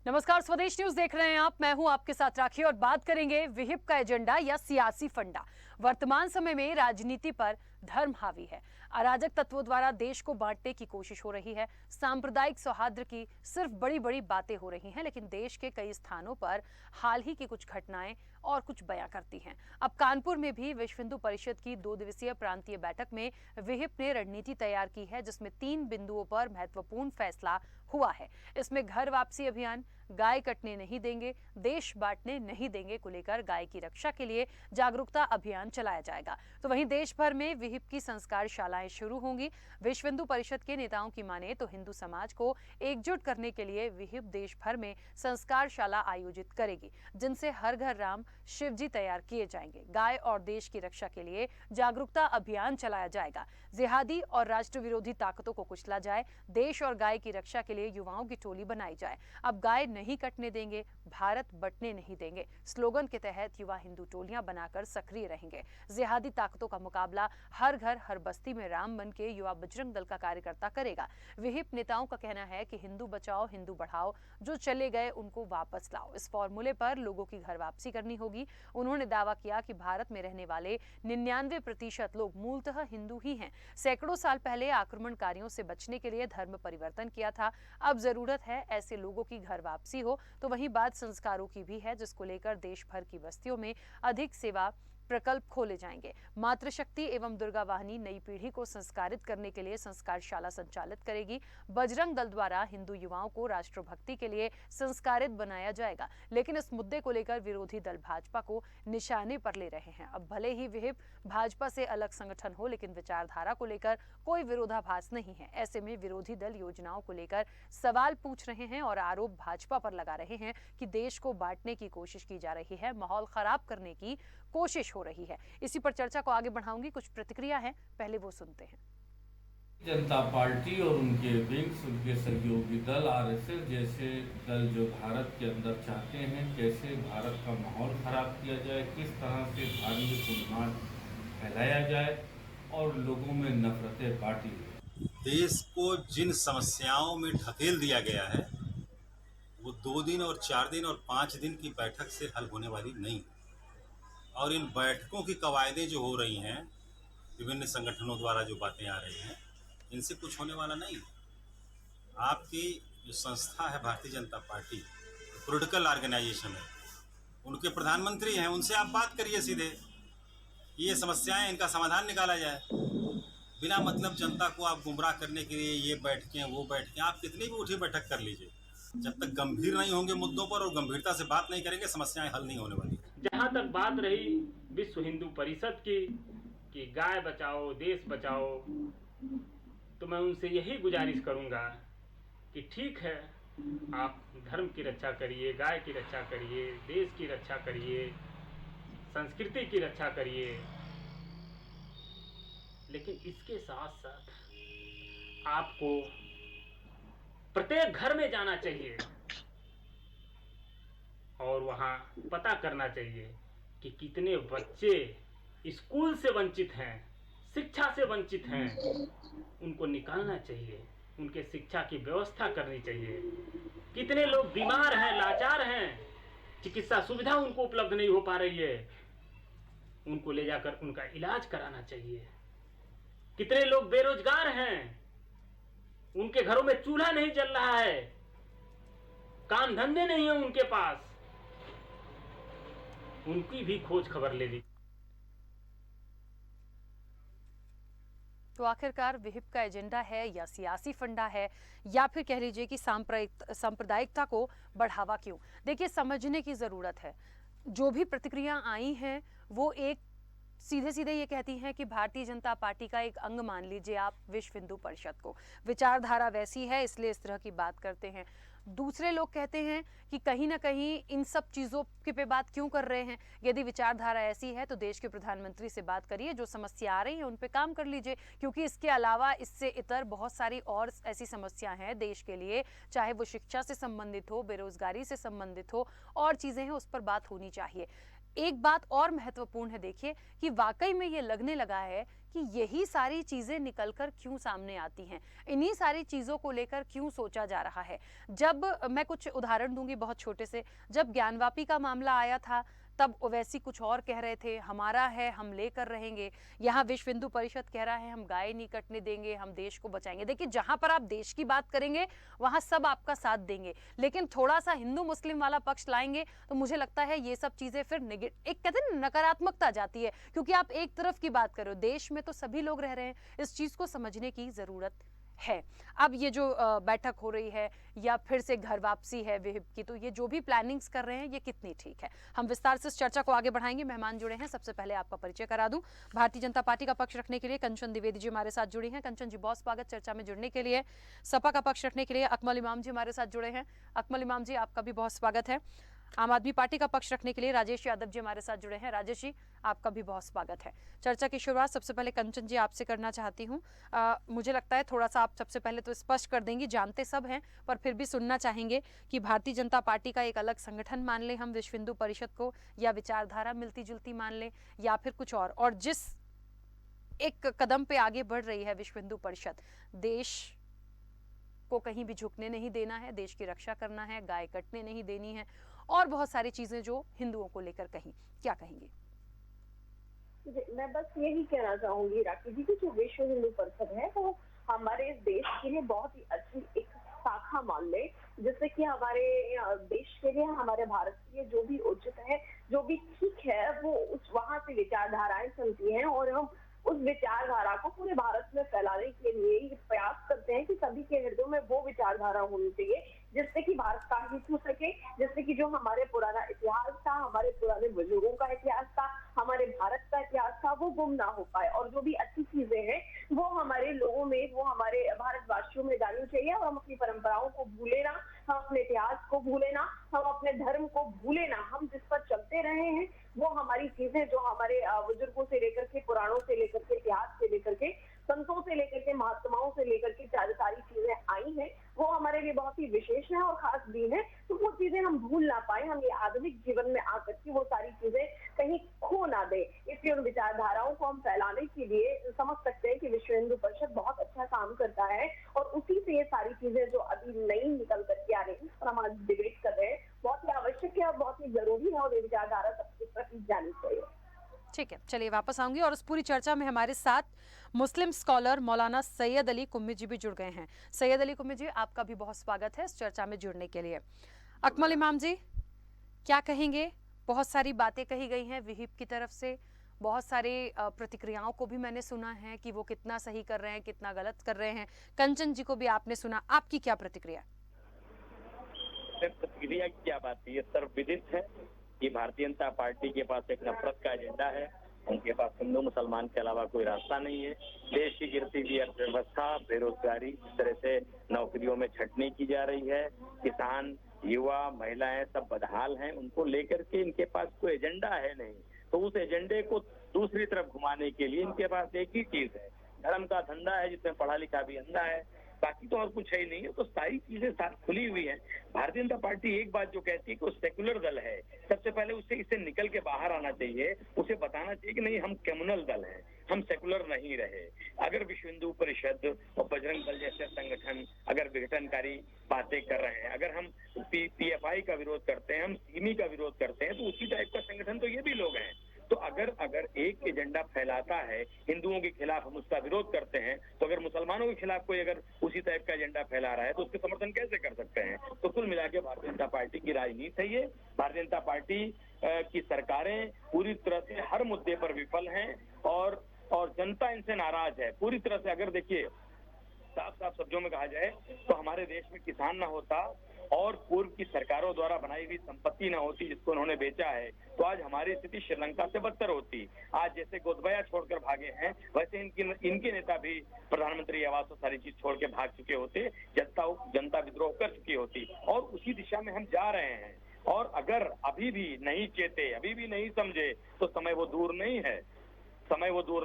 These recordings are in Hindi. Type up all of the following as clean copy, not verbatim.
नमस्कार, स्वदेश न्यूज देख रहे हैं आप। मैं हूं आपके साथ राखी और बात करेंगे विहिप का एजेंडा या सियासी फंडा। वर्तमान समय में राजनीति पर धर्म हावी है। अराजक तत्वों द्वारा देश को बांटने की कोशिश हो रही है। सांप्रदायिक सौहार्द की सिर्फ बड़ी बड़ी बातें हो रही हैं, लेकिन देश के कई स्थानों पर हाल ही की कुछ घटनाएं और कुछ बयां करती हैं। अब कानपुर में भी विश्व हिंदू परिषद की 2 दिवसीय प्रांतीय बैठक में विहिप ने रणनीति तैयार की है, जिसमें 3 बिंदुओं पर महत्वपूर्ण फैसला हुआ है। इसमें घर वापसी अभियान, गाय कटने नहीं देंगे, देश बांटने नहीं देंगे को लेकर गाय की रक्षा के लिए जागरूकता अभियान चलाया जाएगा। तो वहीं देश भर में विहिप की संस्कार शालाएं शुरू होंगी। विश्व हिंदू परिषद के नेताओं की माने तो हिंदू समाज को एकजुट करने के लिए विहिप देश भर में संस्कार शाला आयोजित करेगी, जिनसे हर घर राम शिवजी तैयार किए जाएंगे। गाय और देश की रक्षा के लिए जागरूकता अभियान चलाया जाएगा। जिहादी और राष्ट्र विरोधी ताकतों को कुचला जाए, देश और गाय की रक्षा के लिए युवाओं की टोली बनाई जाए। अब गाय नहीं कटने देंगे, भारत बंटने नहीं देंगे स्लोगन के तहत युवा हिंदू टोलियां बनाकर सक्रिय रहेंगे। जिहादी ताकतों का मुकाबला हर घर हर बस्ती में राम बन के युवा बजरंग दल का कार्यकर्ता करेगा। विहिप नेताओं का कहना है कि हिंदू बचाओ हिंदू बढ़ाओ, जो चले गए उनको वापस लाओ। इस फॉर्मूले पर लोगों की घर वापसी करनी होगी। उन्होंने दावा किया कि भारत में रहने वाले 99% लोग मूलतः हिंदू ही हैं। सैकड़ों साल पहले आक्रमणकारियों से बचने के लिए धर्म परिवर्तन किया था। अब जरूरत है ऐसे लोगों की घर वापसी हो। तो वहीं बात संस्कारों की भी है, जिसको लेकर देश भर की बस्तियों में अधिक सेवा प्रकल्प खोले जाएंगे। मातृशक्ति एवं दुर्गा वाहिनी नई पीढ़ी को संस्कारित करने के लिए संस्कारशाला संचालित करेगी। बजरंग दल द्वारा हिंदू युवाओं को राष्ट्रभक्ति के लिए संस्कारित बनाया जाएगा। लेकिन इस मुद्दे को लेकर विरोधी दल भाजपा को निशाने पर ले रहे हैं। अब भले ही विहिप भाजपा से अलग संगठन हो, लेकिन विचारधारा को लेकर कोई विरोधाभास नहीं है। ऐसे में विरोधी दल योजनाओं को लेकर सवाल पूछ रहे हैं और आरोप भाजपा पर लगा रहे हैं कि देश को बांटने की कोशिश की जा रही है, माहौल खराब करने की कोशिश हो रही है। इसी पर चर्चा को आगे बढ़ाऊंगी। कुछ प्रतिक्रिया है, पहले वो सुनते हैं। जनता पार्टी और उनके विंग्स, उनके सहयोगी दल आरएसएस जैसे दल जो भारत के अंदर चाहते हैं कैसे भारत का माहौल खराब किया जाए, किस तरह से धार्मिक उन्माद फैलाया जाए और लोगों में नफरतें बांटी जाए। देश को जिन समस्याओं में ढकेल दिया गया है वो 2 दिन और 4 दिन और 5 दिन की बैठक से हल होने वाली नहीं। और इन बैठकों की कवायदें जो हो रही हैं, विभिन्न संगठनों द्वारा जो बातें आ रही हैं, इनसे कुछ होने वाला नहीं। आपकी जो संस्था है Bharatiya Janata party, political organisation है, उनके प्रधानमंत्री हैं, उनसे आप बात करिए सीधे, ये समस्याएं इनका समाधान निकाला जाए। बिना मतलब जनता को आप गुमराह करने के लिए ये बैठकें वो बैठकें, आप कितनी भी उठी बैठक कर लीजिए, जब तक गंभीर नहीं होंगे मुद्दों पर और गंभीरता से बात नहीं करेंगे, समस्याएं हल नहीं होने वाली। जहां तक बात रही विश्व हिंदू परिषद की कि गाय बचाओ देश बचाओ, तो मैं उनसे यही गुजारिश करूंगा कि ठीक है, आप धर्म की रक्षा करिए, गाय की रक्षा करिए, देश की रक्षा करिए, संस्कृति की रक्षा करिए, लेकिन इसके साथ साथ आपको प्रत्येक घर में जाना चाहिए और वहां पता करना चाहिए कि कितने बच्चे स्कूल से वंचित हैं, शिक्षा से वंचित हैं। उनको निकालना चाहिए, उनके शिक्षा की व्यवस्था करनी चाहिए। कितने लोग बीमार हैं, लाचार हैं, चिकित्सा सुविधा उनको उपलब्ध नहीं हो पा रही है, उनको ले जाकर उनका इलाज कराना चाहिए। कितने लोग बेरोजगार हैं, उनके घरों में चूल्हा नहीं जल रहा है, काम धंधे नहीं है उनके पास, उनकी भी खोज खबर ले ली। तो आखिरकार विहिप का एजेंडा है या सियासी फंडा है, या फिर कह लीजिए कि सांप्रदायिकता को बढ़ावा क्यों? देखिए, समझने की जरूरत है। जो भी प्रतिक्रिया आई हैं वो एक सीधे सीधे ये कहती हैं कि भारतीय जनता पार्टी का एक अंग मान लीजिए आप विश्व हिंदू परिषद को, विचारधारा वैसी है इसलिए इस तरह की बात करते हैं। दूसरे लोग कहते हैं कि कहीं ना कहीं इन सब चीज़ों के पे बात क्यों कर रहे हैं? यदि विचारधारा ऐसी है तो देश के प्रधानमंत्री से बात करिए, जो समस्या आ रही है उन पे काम कर लीजिए, क्योंकि इसके अलावा इससे इतर बहुत सारी और ऐसी समस्या हैं देश के लिए, चाहे वो शिक्षा से संबंधित हो, बेरोजगारी से संबंधित हो, और चीज़ें हैं, उस पर बात होनी चाहिए। एक बात और महत्वपूर्ण है, देखिए कि वाकई में ये लगने लगा है कि यही सारी चीजें निकलकर क्यों सामने आती हैं, इन्हीं सारी चीजों को लेकर क्यों सोचा जा रहा है। जब मैं कुछ उदाहरण दूंगी बहुत छोटे से, जब ज्ञानवापी का मामला आया था तब ओवैसी कुछ और कह रहे थे, हमारा है हम लेकर रहेंगे। यहाँ विश्व हिंदू परिषद कह रहा है हम गाय नहीं कटने देंगे, हम देश को बचाएंगे। देखिए जहां पर आप देश की बात करेंगे वहां सब आपका साथ देंगे, लेकिन थोड़ा सा हिंदू मुस्लिम वाला पक्ष लाएंगे तो मुझे लगता है ये सब चीजें फिर एक कहते हैं नकारात्मकता जाती है, क्योंकि आप एक तरफ की बात कर रहे हो, देश में तो सभी लोग रह रहे हैं। इस चीज को समझने की जरूरत है। अब ये जो बैठक हो रही है या फिर से घर वापसी है विहिप की, तो ये जो भी प्लानिंग्स कर रहे हैं ये कितनी ठीक है, हम विस्तार से इस चर्चा को आगे बढ़ाएंगे। मेहमान जुड़े हैं, सबसे पहले आपका परिचय करा दूं। भारतीय जनता पार्टी का पक्ष रखने के लिए कंचन द्विवेदी जी हमारे साथ जुड़ी हैं। कंचन जी बहुत स्वागत चर्चा में जुड़ने के लिए। सपा का पक्ष रखने के लिए अकमल इमाम जी हमारे साथ जुड़े हैं। अकमल इमाम जी आपका भी बहुत स्वागत है। आम आदमी पार्टी का पक्ष रखने के लिए राजेश यादव जी हमारे साथ जुड़े हैं। राजेश जी आपका भी बहुत स्वागत है। चर्चा की शुरुआत सबसे पहले कंचन जी आपसे करना चाहती हूँ। मुझे लगता है थोड़ा सा आप सबसे पहले तो स्पष्ट कर देंगी, जानते सब हैं पर फिर भी सुनना चाहेंगे कि भारतीय जनता पार्टी का एक अलग संगठन मान लें हम विश्व हिंदू परिषद को, या विचारधारा मिलती जुलती मान लें, या फिर कुछ और जिस एक कदम पे आगे बढ़ रही है विश्व हिंदू परिषद, देश को कहीं भी झुकने नहीं देना है, देश की रक्षा करना है, गाय कटने नहीं देनी है, और बहुत सारी चीजें जो हिंदुओं को लेकर कहीं, क्या कहेंगे? मैं बस यही कहना चाहूंगी राखी जी की जो विश्व हिंदू परिषद है वो हमारे इस देश के लिए बहुत ही अच्छी एक शाखा मान ले, जिससे कि हमारे देश के लिए, हमारे भारत के लिए जो भी उचित है, जो भी ठीक है, वो उस वहां से विचारधाराएं चलती हैं और हम उस विचारधारा को पूरे भारत में फैलाने के लिए ये प्रयास करते हैं कि सभी के हृदय में वो विचारधारा होनी चाहिए जिससे कि भारत का हित हो सके, जिससे कि जो हमारे पुराना इतिहास था, हमारे पुराने बुजुर्गों का इतिहास था, हमारे भारत का इतिहास था, वो गुम ना हो पाए और जो भी अच्छी चीजें हैं वो हमारे लोगों में, वो हमारे भारतवासियों में डालनी चाहिए और हम अपनी परंपराओं को भूले ना, हम अपने इतिहास को भूले ना, हम अपने धर्म को भूले ना। हम जिस पर चलते रहे हैं वो हमारी चीजें जो हमारे बुजुर्गों से लेकर के, पुराणों से लेकर के, इतिहास से लेकर के, संतों से लेकर के, महात्माओं से लेकर के सारी चीजें आई हैं, वो हमारे लिए बहुत ही विशेष है और खास दिन है। तो वो चीजें हम भूल ना पाए, हम ये आधुनिक जीवन में आकर के वो सारी चीजें कहीं खो ना दे, इसलिए उन विचारधाराओं को हम फैलाने के लिए समझ सकते हैं कि विश्व हिंदू परिषद बहुत अच्छा काम करता है और उसी से ये सारी चीजें जो अभी नई निकल करके आ रही है और हम आज डिबेट कर रहे हैं, बहुत ही आवश्यक है और बहुत ही जरूरी है और ये विचारधारा सबके प्रति जानी चाहिए। ठीक है, चलिए वापस आऊंगी और उस पूरी चर्चा में हमारे साथ मुस्लिम स्कॉलर मौलाना सैयद अली कुम्मी जी भी जुड़ गए हैं। सैयद अली कुम्मी जी आपका भी बहुत स्वागत है इस चर्चा में जुड़ने के लिए। अकमल इमाम जी क्या कहेंगे? बहुत सारी बातें कही गई हैं विहिप की तरफ से, बहुत सारे प्रतिक्रियाओं को भी मैंने सुना है कि वो कितना सही कर रहे हैं, कितना गलत कर रहे हैं। कंचन जी को भी आपने सुना, आपकी क्या प्रतिक्रिया? प्रतिक्रिया की क्या बात है, ये सर्वविदित है कि भारतीय जनता पार्टी के पास एक नफरत का एजेंडा है। उनके पास हिंदू मुसलमान के अलावा कोई रास्ता नहीं है। देश की गिरती हुई अर्थव्यवस्था, बेरोजगारी, इस तरह से नौकरियों में छटनी की जा रही है, किसान, युवा, महिलाएं सब बदहाल हैं। उनको लेकर के इनके पास कोई एजेंडा है नहीं, तो उस एजेंडे को दूसरी तरफ घुमाने के लिए इनके पास एक ही चीज है, धर्म का धंधा है जिसमें पढ़ा लिखा भी अंधा है, बाकी तो और कुछ है ही नहीं है। तो सारी चीजें साथ खुली हुई है। भारतीय जनता पार्टी एक बात जो कहती है कि वो सेकुलर दल है, सबसे पहले उससे इससे निकल के बाहर आना चाहिए, उसे बताना चाहिए कि नहीं हम कम्युनल दल हैं, हम सेकुलर नहीं रहे। अगर विश्व हिंदू परिषद और बजरंग दल जैसे संगठन अगर विघटनकारी बातें कर रहे हैं, अगर हम पीएफआई का विरोध करते हैं, हम सिमी का विरोध करते हैं, तो उसी टाइप का संगठन तो ये भी लोग हैं। तो अगर एक एजेंडा फैलाता है हिंदुओं के खिलाफ, हम उसका विरोध करते हैं, तो अगर मुसलमानों के खिलाफ कोई अगर उसी टाइप का एजेंडा फैला रहा है तो उसके समर्थन कैसे कर सकते हैं? तो कुल मिला के भारतीय जनता पार्टी की राजनीति है ये। भारतीय जनता पार्टी की सरकारें पूरी तरह से हर मुद्दे पर विफल हैं और जनता इनसे नाराज है पूरी तरह से। अगर देखिए साफ साफ शब्दों में कहा जाए तो हमारे देश में किसान ना होता और पूर्व की सरकारों द्वारा बनाई हुई संपत्ति ना होती जिसको उन्होंने बेचा है, तो आज हमारी स्थिति श्रीलंका से बदतर होती। आज जैसे गोदबया छोड़कर भागे हैं, वैसे इनके नेता भी प्रधानमंत्री आवास और सारी चीज छोड़ के भाग चुके होते, जनता विद्रोह कर चुकी होती और उसी दिशा में हम जा रहे हैं। और अगर अभी भी नहीं चेते, अभी भी नहीं समझे, तो समय वो दूर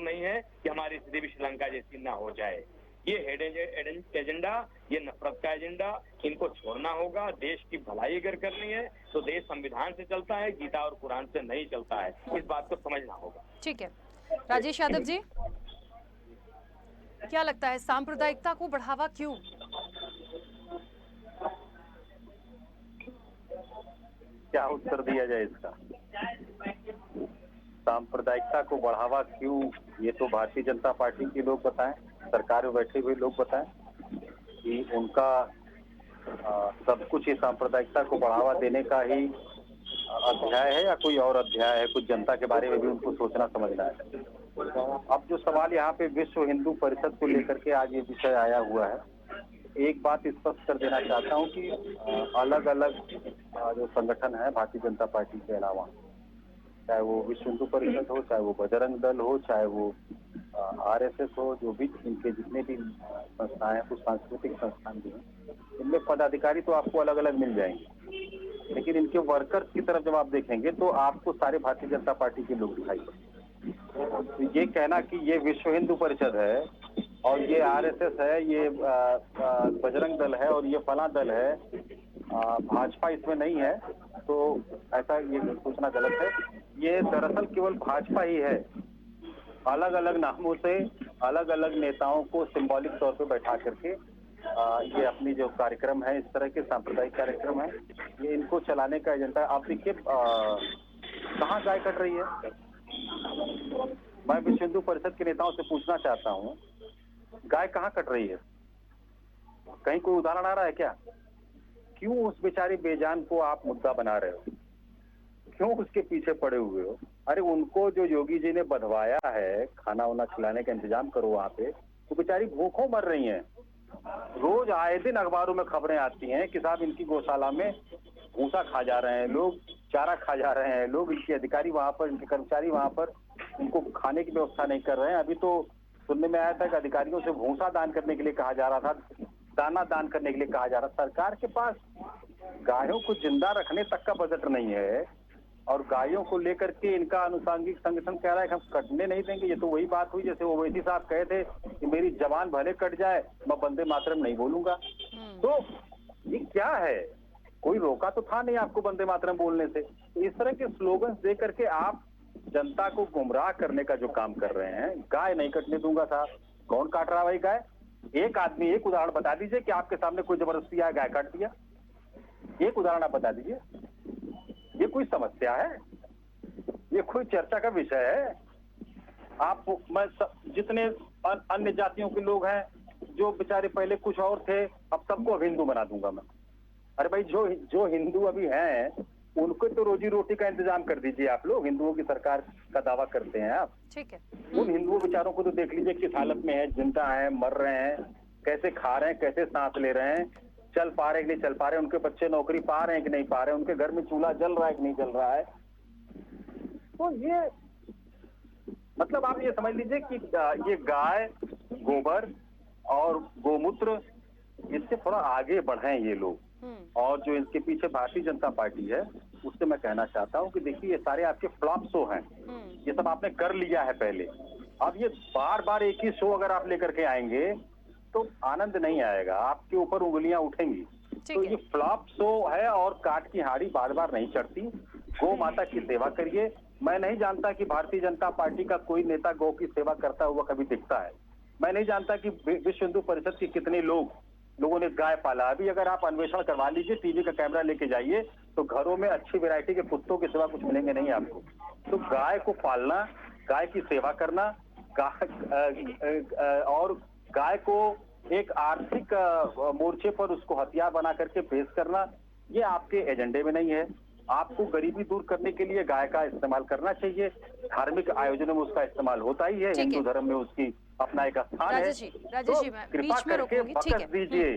नहीं है कि हमारी स्थिति भी श्रीलंका जैसी ना हो जाए। ये हिडन एजेंडा, ये नफरत का एजेंडा, इनको छोड़ना होगा। देश की भलाई अगर करनी है तो देश संविधान से चलता है, गीता और कुरान से नहीं चलता है। इस बात को समझना होगा। ठीक है, राजेश यादव जी, क्या लगता है सांप्रदायिकता को बढ़ावा क्यों? क्या उत्तर दिया जाए इसका? सांप्रदायिकता को बढ़ावा क्यों, ये तो भारतीय जनता पार्टी के लोग बताएं, सरकार में बैठे हुए लोग बताएं कि उनका सब कुछ ये सांप्रदायिकता को बढ़ावा देने का ही अध्याय है या कोई और अध्याय है? कुछ जनता के बारे में भी उनको सोचना समझना है। अब जो सवाल यहाँ पे विश्व हिंदू परिषद को लेकर के आज ये विषय आया हुआ है, एक बात स्पष्ट कर देना चाहता हूँ कि अलग अलग जो संगठन है भारतीय जनता पार्टी के अलावा, चाहे वो विश्व हिंदू परिषद हो, चाहे वो बजरंग दल हो, चाहे वो आरएसएस हो, जो भी इनके जितने भी संस्थाएं हैं, कुछ सांस्कृतिक संस्थान भी हैं, इनमें पदाधिकारी तो आपको अलग अलग मिल जाएंगे, लेकिन इनके वर्कर्स की तरफ जब आप देखेंगे तो आपको सारे भारतीय जनता पार्टी के लोग दिखाई पड़ते। तो ये कहना कि ये विश्व हिंदू परिषद है और ये आरएसएस है, ये बजरंग दल है और ये फला दल है, भाजपा इसमें नहीं है, तो ऐसा ये सोचना गलत है। ये दरअसल केवल भाजपा ही है। अलग अलग नामों से अलग अलग नेताओं को सिंबॉलिक तौर पे बैठा करके ये अपनी जो कार्यक्रम है, इस तरह के सांप्रदायिक कार्यक्रम है, ये इनको चलाने का एजेंडा। आप देखिए कहाँ गाय कट रही है। मैं विश्व हिंदू परिषद के नेताओं से पूछना चाहता हूँ, गाय कहाँ कट रही है? कहीं कोई उदाहरण आ रहा है क्या? क्यों उस बेचारे बेजान को आप मुद्दा बना रहे हो? क्यों उसके पीछे पड़े हुए हो? अरे उनको जो योगी जी ने बधवाया है, खाना वाना खिलाने का इंतजाम करो वहाँ पे, तो बेचारी भूखों मर रही हैं। रोज आए दिन अखबारों में खबरें आती हैं कि साहब इनकी गौशाला में भूसा खा जा रहे हैं लोग, चारा खा जा रहे हैं लोग, इनके अधिकारी वहाँ पर, इनके कर्मचारी वहाँ पर उनको खाने की व्यवस्था नहीं कर रहे हैं। अभी तो सुनने में आया था कि अधिकारियों से भूसा दान करने के लिए कहा जा रहा था, दाना दान करने के लिए कहा जा रहा था। सरकार के पास गायों को जिंदा रखने तक का बजट नहीं है और गायों को लेकर के इनका अनुसांगिक संगठन कह रहा है कि हम कटने नहीं देंगे। ये तो वही बात हुई जैसे ओवैसी साहब कहे थे कि मेरी जबान भले कट जाए, मैं वंदे मातरम नहीं बोलूंगा। तो ये क्या है? कोई रोका तो था नहीं आपको वंदे मातरम बोलने से। तो इस तरह के स्लोगन दे करके आप जनता को गुमराह करने का जो काम कर रहे हैं। गाय नहीं कटने दूंगा साहब, कौन काट रहा भाई गाय? एक आदमी एक उदाहरण बता दीजिए कि आपके सामने कोई जबरदस्ती आया गाय काट दिया। एक उदाहरण आप बता दीजिए। ये कोई समस्या है? ये कोई चर्चा का विषय है? आप जितने अन्य जातियों के लोग हैं जो बेचारे पहले कुछ और थे, अब सबको अब हिंदू बना दूंगा मैं। अरे भाई जो हिंदू अभी हैं उनको तो रोजी रोटी का इंतजाम कर दीजिए आप लोग। हिंदुओं की सरकार का दावा करते हैं आप, ठीक है। उन हिंदुओं बेचारों को तो देख लीजिए किस हालत में है, जिंदा है, मर रहे हैं, कैसे खा रहे हैं, कैसे सांस ले रहे हैं, चल पा रहे हैं कि नहीं चल पा रहे हैं, उनके बच्चे नौकरी पा रहे हैं कि नहीं पा रहे हैं, उनके घर में चूल्हा जल रहा है कि नहीं जल रहा है। तो ये मतलब आप ये समझ लीजिए कि ये गाय, गोबर और गोमूत्र, इससे थोड़ा आगे बढ़े ये लोग। और जो इनके पीछे भारतीय जनता पार्टी है, उससे मैं कहना चाहता हूँ कि देखिए ये सारे आपके फ्लॉप शो हैं। ये सब आपने कर लिया है पहले। अब ये बार बार एक ही शो अगर आप लेकर के आएंगे तो आनंद नहीं आएगा, आपके ऊपर उंगलियां उठेंगी। तो ये फ्लॉप शो है और काट की हाड़ी बार बार नहीं चढ़ती। गौ माता की सेवा करिए। मैं नहीं जानता कि भारतीय जनता पार्टी का कोई नेता गौ की सेवा करता हुआ कभी दिखता है। मैं नहीं जानता कि विश्व हिंदू परिषद के कितने लोगों ने गाय पाला। अभी अगर आप अन्वेषण करवा लीजिए, टीवी का कैमरा लेके जाइए, तो घरों में अच्छी वैरायटी के कुत्तों के सिवा कुछ मिलेंगे नहीं आपको। तो गाय को पालना, गाय की सेवा करना, और गाय को एक आर्थिक मोर्चे पर उसको हथियार बना करके पेश करना, ये आपके एजेंडे में नहीं है। आपको गरीबी दूर करने के लिए गाय का इस्तेमाल करना चाहिए। धार्मिक आयोजनों में उसका इस्तेमाल होता ही है, हिंदू धर्म में उसकी अपना एक स्थान है। राजेश जी, मैं कृपा बीच में करके रोकूंगी, ठीक बकस है। दीजिए,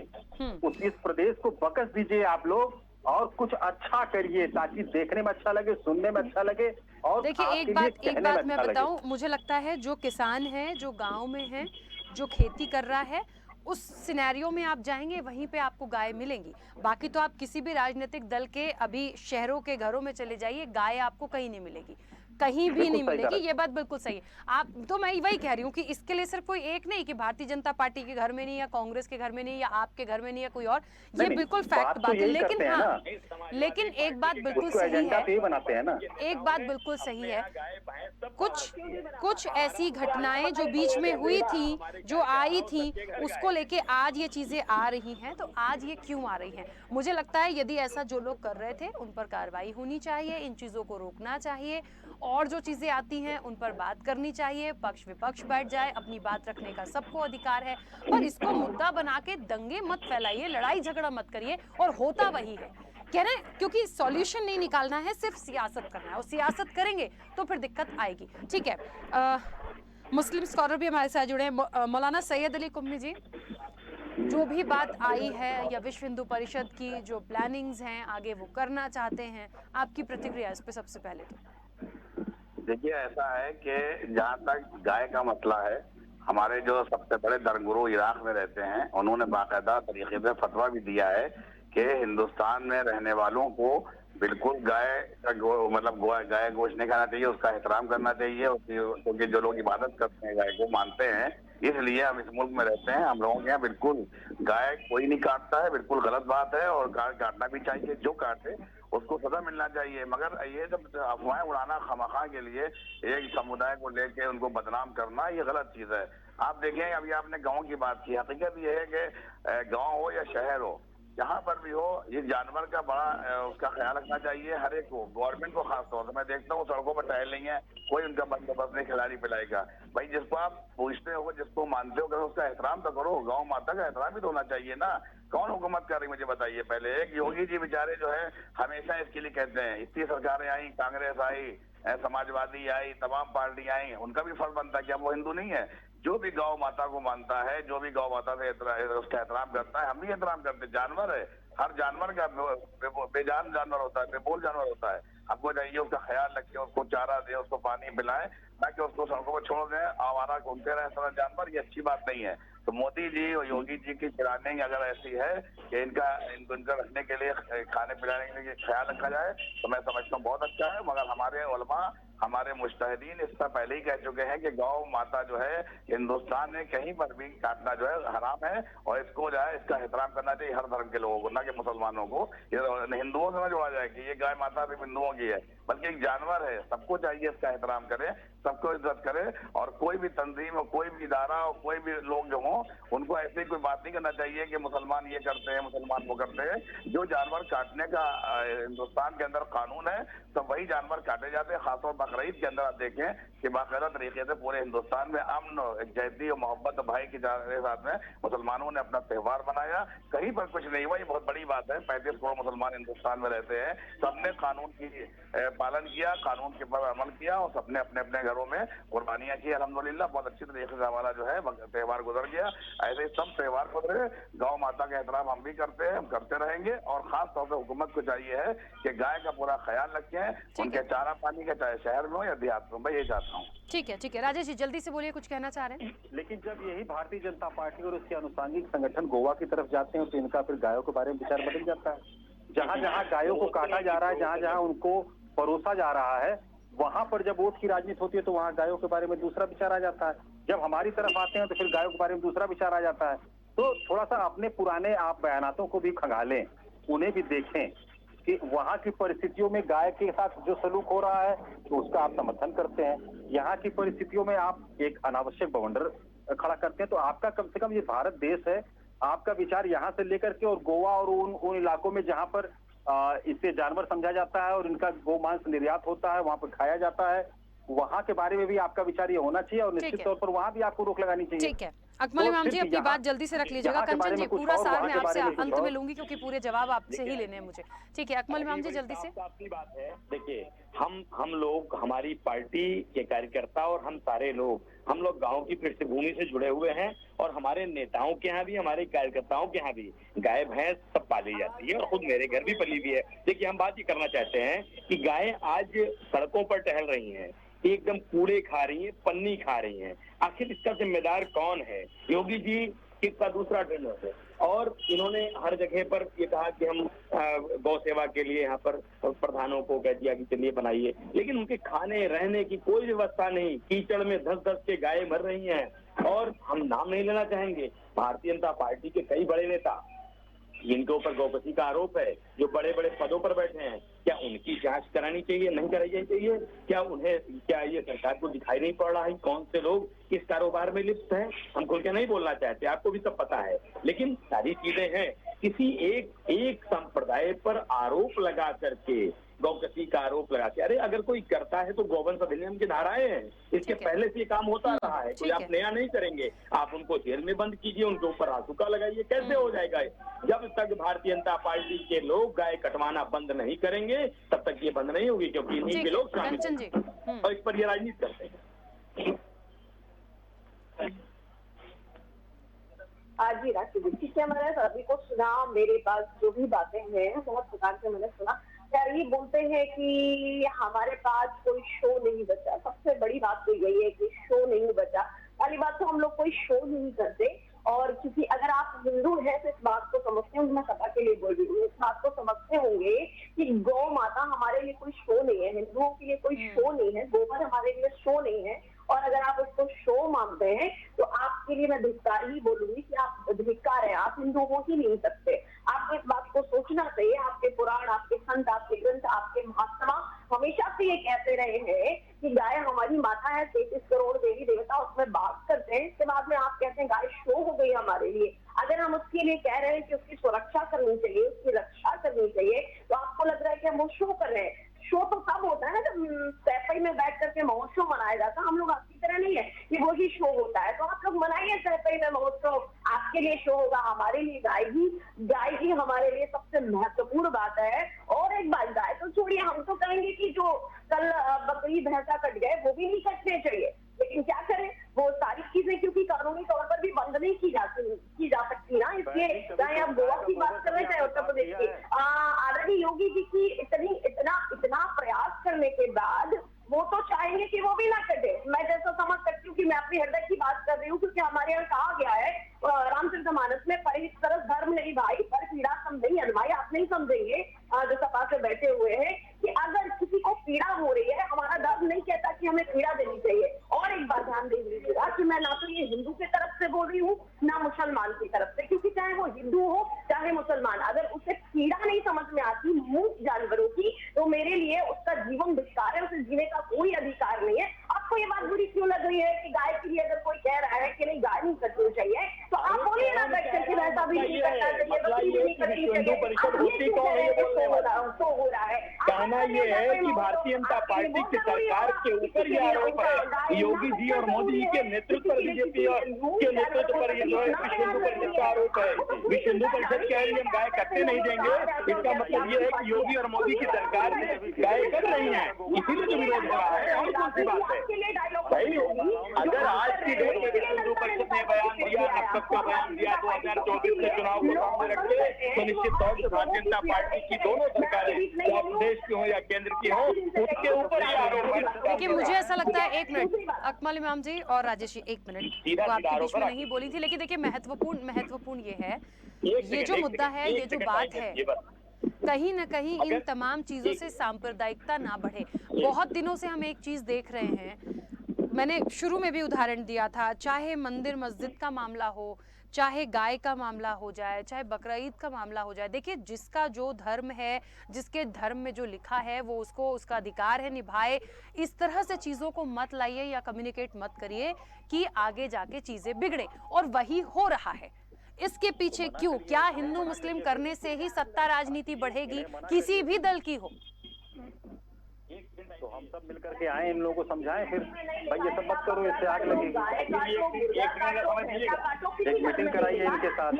इस प्रदेश को बकस दीजिए आप लोग और कुछ अच्छा करिए ताकि देखने में अच्छा लगे, सुनने में अच्छा लगे और देखिए आपके एक लिए बात कहने में मैं अच्छा लगे। बताऊं, मुझे लगता है जो किसान है, जो गांव में है, जो खेती कर रहा है, उस सिनेरियो में आप जाएंगे वहीं पे आपको गाय मिलेंगी। बाकी तो आप किसी भी राजनीतिक दल के अभी शहरों के घरों में चले जाइए, गाय आपको कहीं नहीं मिलेगी। कहीं भी नहीं बिल्कुल सही मिलेगी, कहा। ये बात बिल्कुल सही है। आप तो मैं वही कह रही हूँ कि इसके लिए सिर्फ कोई एक नहीं कि भारतीय जनता पार्टी के घर में नहीं, या कांग्रेस के घर में नहीं, या आपके घर में नहीं, या कोई और, ये नहीं, बिल्कुल बात फैक्ट तो बात है। यही लेकिन करते हैं हाँ, ना। लेकिन एक बात बिल्कुल उसको सही एजेंडा है, तो यही बनाते हैं ना। एक बात बिल्कुल सही है, कुछ ऐसी घटनाएं जो बीच में हुई थी, जो आई थी, उसको लेके आज ये चीजें आ रही हैं। तो आज ये क्यों आ रही हैं? मुझे लगता है यदि ऐसा जो लोग कर रहे थे उन पर कार्रवाई होनी चाहिए, इन चीजों को रोकना चाहिए, और जो चीजें आती हैं उन पर बात करनी चाहिए, पक्ष विपक्ष बैठ जाए, अपनी बात रखने का सबको अधिकार है। पर इसको मुद्दा बना के दंगे मत फैलाइए, लड़ाई झगड़ा मत करिए, और होता वही है कह रहे हैं, क्योंकि सॉल्यूशन नहीं निकालना है, सिर्फ सियासत करना है, और सियासत करेंगे तो फिर दिक्कत आएगी। ठीक है, मुस्लिम स्कॉलर भी हमारे साथ जुड़े हैं, मौलाना सैयद अली कुम्मी जी, जो भी बात आई है या विश्व हिंदू परिषद की जो प्लानिंग्स हैं आगे वो करना चाहते हैं, आपकी प्रतिक्रिया इस पे सबसे पहले तो? देखिए, ऐसा है कि जहाँ तक गाय का मसला है, हमारे जो सबसे बड़े धर्मगुरु इराक में रहते हैं, उन्होंने बाकायदा तरीके से फतवा भी दिया है कि हिंदुस्तान में रहने वालों को बिल्कुल गाय गाय गोश्त नहीं खाना चाहिए, उसका एहतराम करना चाहिए, क्योंकि जो लोग इबादत करते हैं, गाय को मानते हैं, इसलिए हम इस मुल्क में रहते हैं। हम लोगों के यहाँ बिल्कुल गाय कोई नहीं काटता है, बिल्कुल गलत बात है, और गाय काटना भी चाहिए। जो काटे उसको सजा मिलना चाहिए। मगर ये जब अफवाहें उड़ाना खामखा के लिए एक समुदाय को लेके उनको बदनाम करना, ये गलत चीज है। आप देखें, अभी आपने गाँव की बात की, हकीकत ये है कि गाँव हो या शहर हो, जहाँ पर भी हो, ये जानवर का बड़ा उसका ख्याल रखना चाहिए हर एक को, गवर्नमेंट को खास तौर से। मैं देखता हूँ सड़कों पर टहल नहीं है, कोई उनका बंदोबस्त नहीं खिलाड़ी पिलाएगा। भाई, जिसको आप पूछते हो, जिसको मानते हो, करो, उसका एहतराम तो करो। गौ माता का एहतराम भी तो होना चाहिए ना। कौन हुकूमत कर रही, मुझे बताइए पहले। एक योगी जी बेचारे जो है हमेशा इसके लिए कहते हैं, इतनी सरकारें आई, कांग्रेस आई, समाजवादी आई, तमाम पार्टियां आई, उनका भी फर्ज बनता है। क्या वो हिंदू नहीं है? जो भी गौ माता को मानता है, जो भी गौ माता से उसका एहतराम करता है, हम भी एहतराम करते हैं। जानवर है, हर जानवर का बेजान जानवर होता है, बेबोल जानवर होता है। हमको चाहिए उसका ख्याल रखें, उसको चारा दे, उसको पानी पिलाएं, ताकि उसको सड़कों पर छोड़ दें, आवारा घूमते रहे सारा जानवर। ये अच्छी बात नहीं है। तो मोदी जी और योगी जी की प्लानिंग अगर ऐसी है कि इनका रखने के लिए, खाने पिलाने के लिए ख्याल रखा जाए, तो मैं समझता हूँ बहुत अच्छा है। मगर हमारे उलमा, हमारे मुज्तहिदीन इससे पहले ही कह चुके हैं कि गौ माता जो है हिंदुस्तान में कहीं पर भी काटना जो है हराम है, और इसको जो है इसका एहतराम करना चाहिए हर धर्म के लोगों को, ना कि मुसलमानों को। ये हिंदुओं से ना जोड़ा जाए कि ये गाय माता सिर्फ हिंदुओं की है, बल्कि एक जानवर है। सबको चाहिए इसका एहतराम करें, सबको इज्जत करें, और कोई भी तंजीम और कोई भी इदारा और कोई भी लोग जो हों, उनको ऐसी कोई बात नहीं करना चाहिए कि मुसलमान ये करते हैं, मुसलमान वो करते हैं। जो जानवर काटने का हिंदुस्तान के अंदर कानून है, तो वही जानवर काटे जाते हैं। खासतौर बकरीद के अंदर आप देखें कि बाकायदा तरीके से पूरे हिंदुस्तान में अमन, एकजुटती और मोहब्बत भाई के साथ में मुसलमानों ने अपना त्यौहार मनाया। कहीं पर कुछ नहीं हुआ, ये बहुत बड़ी बात है। 35 करोड़ मुसलमान हिंदुस्तान में रहते हैं, सबने कानून की पालन किया, कानून के पर अमल किया, और सबने अपने अपने घरों में कुर्बानियां की। अल्हम्दुलिल्लाह बहुत अच्छी तरीके से हमारा जो है त्यौहार गुजर गया। ऐसे सब त्यौहार गुजरे। गौ माता का एहतराम हम भी करते हैं, हम करते रहेंगे, और खास तौर से हुकूमत को चाहिए है कि गाय का पूरा ख्याल रखें, उनके चारा पानी का, चाहे शहर में हो या देहात में। मैं ये चाहता हूँ। ठीक है राजेश जी, जल्दी से बोलिए, कुछ कहना चाह रहे हैं? लेकिन जब यही भारतीय जनता पार्टी और उसके अनुसांगिक संगठन गोवा की तरफ जाते हैं, तो इनका फिर गायों के बारे में विचार बदल जाता है। जहाँ जहाँ गायों को काटा जा रहा है, जहाँ जहाँ उनको परोसा जा रहा है, वहां पर जब वोट की राजनीति होती है, तो वहाँ गायों के बारे में दूसरा विचार आ जाता है। जब हमारी तरफ आते हैं, तो फिर गायों के बारे में दूसरा विचार आ जाता है। तो थोड़ा सा अपने पुराने आप बयानातों को भी खंगालें, उन्हें भी देखें कि वहाँ की परिस्थितियों में गाय के साथ जो सलूक हो रहा है, तो उसका आप समर्थन करते हैं। यहाँ की परिस्थितियों में आप एक अनावश्यक बवंडर खड़ा करते हैं। तो आपका कम से कम, ये भारत देश है, आपका विचार यहाँ से लेकर के, और गोवा और उन इलाकों में जहाँ पर इसे जानवर समझा जाता है और इनका गोमांस निर्यात होता है, वहाँ पर खाया जाता है, वहाँ के बारे में भी आपका विचार ये होना चाहिए, और निश्चित तौर पर वहाँ भी आपको रोक लगानी चाहिए। ठीक है अकमल इमाम जी, अपनी बात जल्दी से रख लीजिएगा। कंचन जी, पूरा सार मैं आपसे अंत में लूंगी, क्योंकि पूरे जवाब आपसे ही लेने हैं मुझे। ठीक है अकमल इमाम जी, जल्दी से। आपकी बात है। देखिए, हम लोग, हमारी पार्टी के कार्यकर्ता और हम सारे लोग, हम लोग गांव की पृष्ठभूमि से जुड़े हुए हैं, और हमारे नेताओं के यहाँ भी, हमारे कार्यकर्ताओं के यहाँ भी गाय भैंस सब पाली जाती है, और खुद मेरे घर भी पली हुई है। देखिए, हम बात ये करना चाहते हैं कि गाय आज सड़कों पर टहल रही हैं, एकदम कूड़े खा रही हैं, पन्नी खा रही हैं। आखिर इसका जिम्मेदार कौन है? योगी जी का दूसरा टर्म है, और इन्होंने हर जगह पर ये कहा कि हम गौ सेवा के लिए यहाँ पर प्रधानों को कह दिया कि चलिए बनाइए, लेकिन उनके खाने रहने की कोई व्यवस्था नहीं। कीचड़ में धस के गायें मर रही हैं। और हम नाम नहीं लेना चाहेंगे, भारतीय जनता पार्टी के कई बड़े नेता जिनके ऊपर गौकसी का आरोप है, जो बड़े बड़े पदों पर बैठे हैं, क्या उनकी जांच करानी चाहिए, नहीं कराई जानी चाहिए? क्या ये सरकार को दिखाई नहीं पड़ रहा है कौन से लोग किस कारोबार में लिप्त हैं? हम खुल के नहीं बोलना चाहते, आपको भी सब पता है, लेकिन सारी चीजें हैं। किसी एक संप्रदाय पर आरोप लगा करके, गौकसी का आरोप लगा के, अरे अगर कोई करता है तो गौवंश अधिनियम की धाराएं हैं, इसके पहले से ये काम होता रहा है, कोई आप नया नहीं करेंगे। आप उनको जेल में बंद कीजिए, उनके ऊपर आसूका लगाइए, कैसे हो जाएगा? जब तक भारतीय जनता पार्टी के लोग गाय कटवाना बंद नहीं करेंगे तब तक ये बंद नहीं होगी, क्योंकि इन्हीं के लोग शामिल हैं और इस पर ये राजनीति करते हैं। आज ही राष्ट्रीय ठीक है, मैंने सभी को सुना, मेरे पास जो भी बातें हैं बहुत प्रकार से मैंने सुना। यार ये बोलते हैं कि हमारे पास कोई शो नहीं बचा, सबसे बड़ी बात तो यही है कि शो नहीं बचा। पहली बात तो हम लोग कोई शो नहीं करते, और क्योंकि अगर आप हिंदू हैं तो इस बात को समझते होंगे, मैं सभा के लिए बोल रही हूँ, इस बात को समझते होंगे कि गौ माता हमारे लिए कोई शो नहीं है, हिंदुओं के लिए कोई शो नहीं है, गोबर हमारे लिए शो नहीं है। और अगर आप उसको शो मानते हैं तो आपके लिए मैं धिक्कार ही बोलूंगी कि आप धिक्कार है, आप हिंदू हो ही नहीं सकते। आपको इस बात को सोचना चाहिए। आपके पुराण, आपके संत, आपके ग्रंथ, आपके महात्मा हमेशा से ये कहते रहे हैं कि गाय हमारी माता है, 33 करोड़ देवी देवता उसमें बात करते हैं। इसके बाद में आप कहते हैं गाय शो हो गई हमारे लिए। अगर हम उसके लिए कह रहे हैं कि उसकी सुरक्षा करनी चाहिए, उसकी रक्षा करनी चाहिए, तो आपको लग रहा है कि हम वो शो कर रहे हैं। शो तो तब होता है ना जब सैफई में बैठ करके महोत्सव मनाया जाता है। हम लोग आपकी तरह नहीं है कि वो ही शो होता है, तो आप लोग मनाइए सैफई में महोत्सव, आपके लिए शो होगा, हमारे लिए गाय ही हमारे लिए सबसे महत्वपूर्ण बात है। और एक बात, गाय तो छोड़िए, हम तो कहेंगे कि जो कल बकरी भैंसा कट गए वो भी नहीं कटने चाहिए, लेकिन क्या करें, वो सारी चीजें क्योंकि कानूनी तौर पर भी बंद नहीं की जा सकती ना, इसलिए चाहे आप गोवा की बात कर रहे हैं चाहे उत्तर प्रदेश की। आदरणीय योगी जी की इतना प्रयास करने के बाद वो तो चाहेंगे कि वो भी ना कटे। मैं जैसा समझ सकती हूँ कि मैं अपने हृदय की बात कर रही हूँ, क्योंकि हमारे यहाँ कहा गया है रामचरितमानस में, परिहित तरस धर्म नहीं भाई, पर पीड़ा समझेंगे अनभाई। आप नहीं समझेंगे जो सभा से बैठे हुए हैं कि अगर किसी को पीड़ा हो रही है, हमारा धर्म नहीं कहता कि हमें पीड़ा देनी चाहिए। और एक बात ध्यान दे दीजिएगा कि मैं ना तो ये हिंदू की तरफ से बोल रही हूँ ना मुसलमान की तरफ से, क्योंकि चाहे वो हिंदू हो चाहे मुसलमान, अगर उसे पीड़ा नहीं समझ में आती मूक जानवरों की, तो मेरे लिए उसका जीवन दुष्कार है, उसे जीने का कोई अधिकार नहीं है। आपको ये बात बुरी क्यों लग रही है कि गाय के लिए अगर कोई कह रहा है कि नहीं गाय नहीं कटनी चाहिए, तो आप बोलिए ना बैठ करके वैसा भी नहीं करना चाहिए, बकरी भी नहीं कटनी चाहिए। तो हो रहा है, कहना ये है कि भारतीय जनता पार्टी की सरकार के ऊपर ये आरोप है, योगी जी और मोदी जी के नेतृत्व पर, बीजेपी के नेतृत्व पर ये जो है विश्व हिंदू परिषद का आरोप है। विश्व हिंदू परिषद कह रही है हम गाय कटने नहीं देंगे, इसका मतलब ये है कि योगी और मोदी की सरकार गाय कट रही है, इसीलिए तो विरोध हो रहा है। और कौन सी बात है भाई? अगर आज की डेट में विश्व हिंदू परिषद ने बयान दिया, नकद का बयान दिया 2024 के चुनाव को सामने रखते, तो निश्चित तौर से भारतीय जनता पार्टी की दोनों सरकारें, चाहे प्रदेश की हो या केंद्र की हो, उसके ऊपर ये आरोप है। देखिए मुझे ऐसा लगता है, एक मिनट अकमल इमाम जी और राजेश जी, एक मिनट, वो आपके बीच में नहीं बोली थी, लेकिन देखिए महत्वपूर्ण ये है, ये जो मुद्दा है, ये जो बात है, कहीं ना कहीं इन तमाम चीजों से सांप्रदायिकता ना बढ़े। बहुत दिनों से हम एक चीज देख रहे हैं, मैंने शुरू में भी उदाहरण दिया था, चाहे मंदिर मस्जिद का मामला हो, चाहे गाय का मामला हो जाए, चाहे बकरा ईद का मामला हो जाए, देखिए जिसका जो धर्म है, जिसके धर्म में जो लिखा है वो उसको उसका अधिकार है निभाए। इस तरह से चीज़ों को मत लाइए या कम्युनिकेट मत करिए कि आगे जाके चीज़ें बिगड़े, और वही हो रहा है। इसके पीछे क्यों? क्या हिंदू मुस्लिम करने से ही सत्ता राजनीति बढ़ेगी, किसी भी दल की हो? तो हम सब मिलकर के आए, इन लोगों को समझाएं, फिर भाई ये सब मत करो, इससे आग लगेगी। एक मीटिंग कराइए इनके साथ।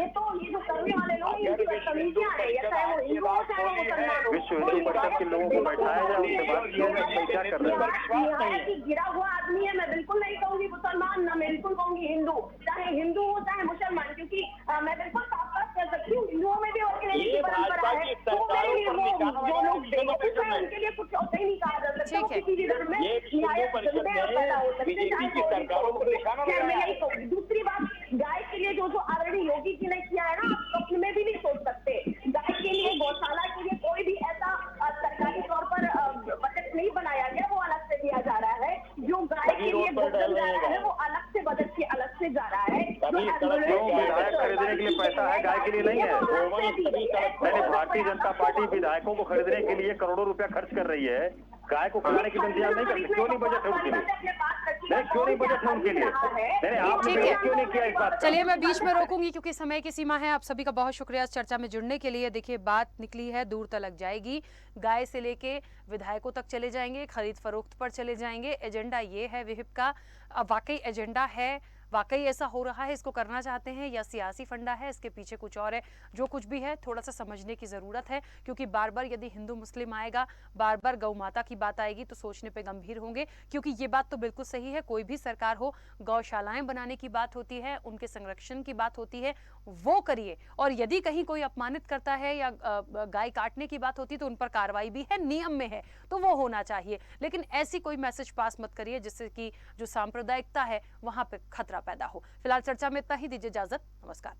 विश्व हिंदू परिषद के लोगों को बैठाया जाए, उनसे बात किया जाए, क्या कर रहे हैं। गिरा हुआ आदमी है, मैं बिल्कुल नहीं कहूंगी मुसलमान, ना मैं बिल्कुल कहूंगी हिंदू, चाहे हिंदू हो चाहे मुसलमान, क्योंकि मैं बिल्कुल साफ कह सकती हूँ हिंदुओं में भी ऑर्गेनाइजेशन की परंपरा है, तो मेरे लिए वो जो लोग बेवकूफ हैं उनके लिए कुछ और नहीं कहा जा सकता। किसी भी धर्म में न्याय पैदा हो सकते हैं। दूसरी बात, गाय के लिए जो आदरणीय योगी जी ने किया है ना, आप स्वप्न में भी नहीं सोच सकते। गाय के लिए, गौशाला के लिए कोई भी ऐसा सरकारी तौर पर बजट नहीं बनाया गया, वो अलग से दिया जा रहा है। जो गाय के लिए भोजन जा रहा है वो अलग से बजट के अलग से जा रहा है। विधायक खरीदने के लिए पैसा है, गाय के लिए नहीं है। नहीं, भारतीय जनता पार्टी विधायकों को खरीदने के लिए करोड़ों रुपया खर्च कर रही है, गाय को खिलाने की इंतजाम नहीं करती। क्यों नहीं बजट है उनके लिए? नहीं, क्यों नहीं बजट है उनके लिए? नहीं, आपने ठीक है। क्यों नहीं किया इस बात? चलिए मैं बीच में रोकूंगी क्योंकि समय की सीमा है। आप सभी का बहुत शुक्रिया इस चर्चा में जुड़ने के लिए। देखिए, बात निकली है, दूर तक जाएगी, गाय से लेके विधायकों तक चले जाएंगे, खरीद फरोख्त पर चले जाएंगे। एजेंडा ये है विहिप का, वाकई एजेंडा है, वाकई ऐसा हो रहा है, इसको करना चाहते हैं या सियासी फंडा है, इसके पीछे कुछ और है। जो कुछ भी है थोड़ा सा समझने की ज़रूरत है, क्योंकि बार बार यदि हिंदू मुस्लिम आएगा, बार बार गौ माता की बात आएगी तो सोचने पे गंभीर होंगे। क्योंकि ये बात तो बिल्कुल सही है, कोई भी सरकार हो, गौशालाएं बनाने की बात होती है, उनके संरक्षण की बात होती है, वो करिए। और यदि कहीं कोई अपमानित करता है या गाय काटने की बात होती है तो उन पर कार्रवाई भी है, नियम में है, तो वो होना चाहिए। लेकिन ऐसी कोई मैसेज पास मत करिए जिससे कि जो सांप्रदायिकता है वहां पे खतरा पैदा हो। फिलहाल चर्चा में इतना ही, दीजिए इजाजत, नमस्कार।